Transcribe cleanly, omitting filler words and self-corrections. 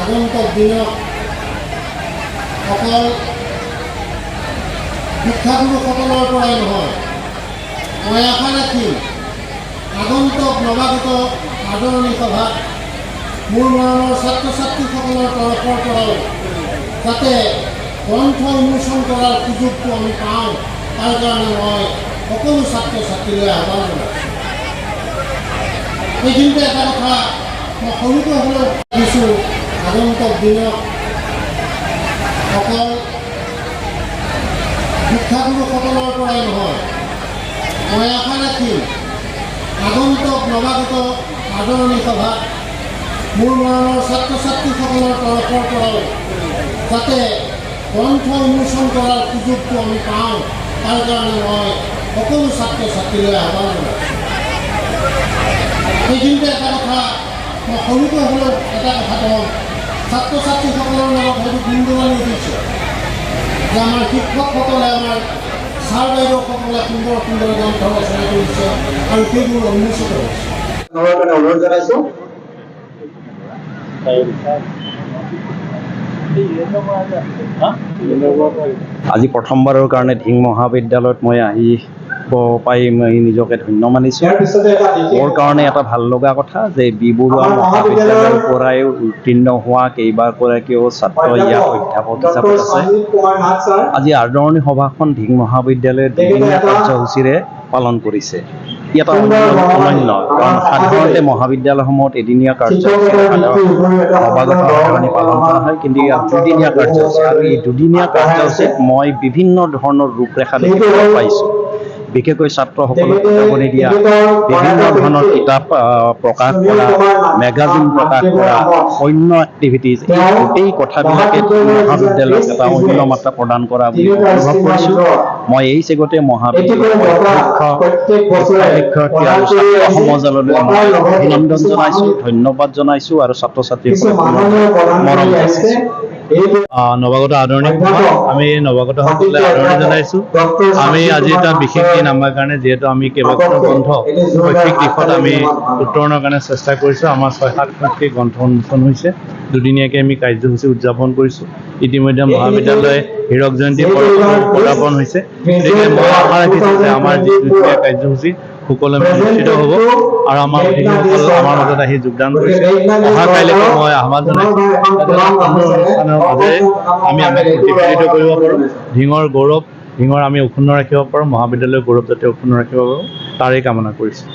আগন্তুক দিনত অকল শিক্ষাগুৰুসকলৰ পৰাই নহয়, মই আশা ৰাখিম আগন্তুক নৱাগত আদৰণি সভাত মোৰ মৰণৰ ছাত্ৰ ছাত্ৰীসকলৰ তৰফৰ পৰাও যাতে গ্ৰন্থ উন্মোচন কৰাৰ সুযোগটো আমি পাওঁ, তাৰ কাৰণে মই সকলো ছাত্ৰ ছাত্ৰীলৈ আহ্বান জনাইছোঁ। এইখিনিতে এটা কথা মই সৰুকৈ হ'লেও ভাবিছোঁ, আগন্তুক দিনত অকল শিক্ষাগুৰুসকলৰ পৰাই নহয়, মই আশা ৰাখিম আগন্তুক নৱাগত আদৰণি সভাত মোৰ মৰণৰ ছাত্ৰ ছাত্ৰীসকলৰ তৰফৰ পৰাও যাতে গ্ৰন্থ উন্মোচন কৰাৰ সুযোগটো আমি পাওঁ, তাৰ কাৰণে মই সকলো ছাত্ৰ ছাত্ৰীলৈ আহ্বান জনাইছোঁ। সেইখিনিতে এটা কথা মই সৰুকৈ হ'লেও এটা কথা কওঁ, ছাত্ৰ ছাত্ৰীসকলৰ লগত হয়তো গুণগুণানি উঠিছে যে আমাৰ শিক্ষকসকলে আমাৰ ছাৰ বাইদেউসকলে সুন্দৰ সুন্দৰ গ্ৰন্থ ৰচনা কৰিছে আৰু সেইবোৰ উন্মোচিত হৈছে। অনুৰোধ জনাইছোঁ। আজি প্ৰথমবাৰৰ কাৰণে ধিং মহাবিদ্যালয়ত মই আহিব পাই মই নিজকে ধন্য মানিছোঁ। মোৰ কাৰণে এটা ভাল লগা কথা যে বি বৰুৱা মহাবিদ্যালয়ৰ পৰাই উত্তীৰ্ণ হোৱা কেইবাগৰাকীও ছাত্ৰ ইয়াত অধ্যাপক হিচাপে আছে। আজি আদৰণি সভাখন ধিং মহাবিদ্যালয়ে দুদিনীয়া কাৰ্যসূচীৰে পালন কৰিছে। ই এটা অনন্য, কাৰণ সাধাৰণতে মহাবিদ্যালয়সমূহত এদিনীয়া কাৰ্যসূচীৰে নৱাগত আদৰণি পালন কৰা হয়, কিন্তু ইয়াত দুদিনীয়া কাৰ্যসূচী, আৰু এই দুদিনীয়া কাৰ্যসূচীত মই বিভিন্ন ধৰণৰ ৰূপৰেখা দেখিবলৈ পাইছোঁ। বিশেষকৈ ছাত্ৰসকলক কিতাপনি দিয়া, বিভিন্ন ধৰণৰ কিতাপ প্ৰকাশ কৰা, মেগাজিন প্ৰকাশ কৰা, অন্য এক্টিভিটিজ, এই কথাবিলাকে মহাবিদ্যালয়ক এটা অন্য মাত্ৰা প্ৰদান কৰা বুলি অনুভৱ কৰিছোঁ। মই এই চেগতে মহাবিদ্যালয়ৰ শিক্ষাৰ্থী আৰু ছাত্ৰ সমাজলৈ মই অভিনন্দন জনাইছোঁ, ধন্যবাদ জনাইছোঁ আৰু ছাত্ৰ ছাত্ৰীসকলক মৰম জনাইছোঁ। নৱাগত আদৰণি আমি নৱাগত সকলে আদৰণি জনাইছোঁ। আমি আজি এটা বিশেষ দিন আমাৰ কাৰণে, যিহেতু আমি কেইবাখনো গ্ৰন্থ শৈক্ষিক দিশত আমি উত্তৰণৰ কাৰণে চেষ্টা কৰিছোঁ। আমাৰ ৬-৭খনকৈ গ্ৰন্থ উন্মোচন হৈছে। দুদিনীয়াকৈ আমি কাৰ্যসূচী উদযাপন কৰিছোঁ। ইতিমধ্যে মহাবিদ্যালয়ে হীৰক জয়ন্তী পদাৰ্পণ হৈছে। গতিকে মই আশা ৰাখিছোঁ যে আমাৰ যি দুদিনীয়া কাৰ্যসূচী সুকলমে অনুষ্ঠিত হ'ব আৰু আমাৰ অতিথিসকল আমাৰ মাজত আহি যোগদান কৰিছে। অহা কাইলৈকে মই আহ্বান জনাইছোঁ অনুষ্ঠানৰ মাজেৰে আমি প্ৰতিফলিত কৰিব পাৰোঁ ধিঙৰ গৌৰৱ, ধিঙৰ আমি অক্ষুণ্ণ ৰাখিব পাৰোঁ, মহাবিদ্যালয়ৰ গৌৰৱ যাতে অক্ষুণ্ণ ৰাখিব পাৰোঁ, তাৰেই কামনা কৰিছোঁ।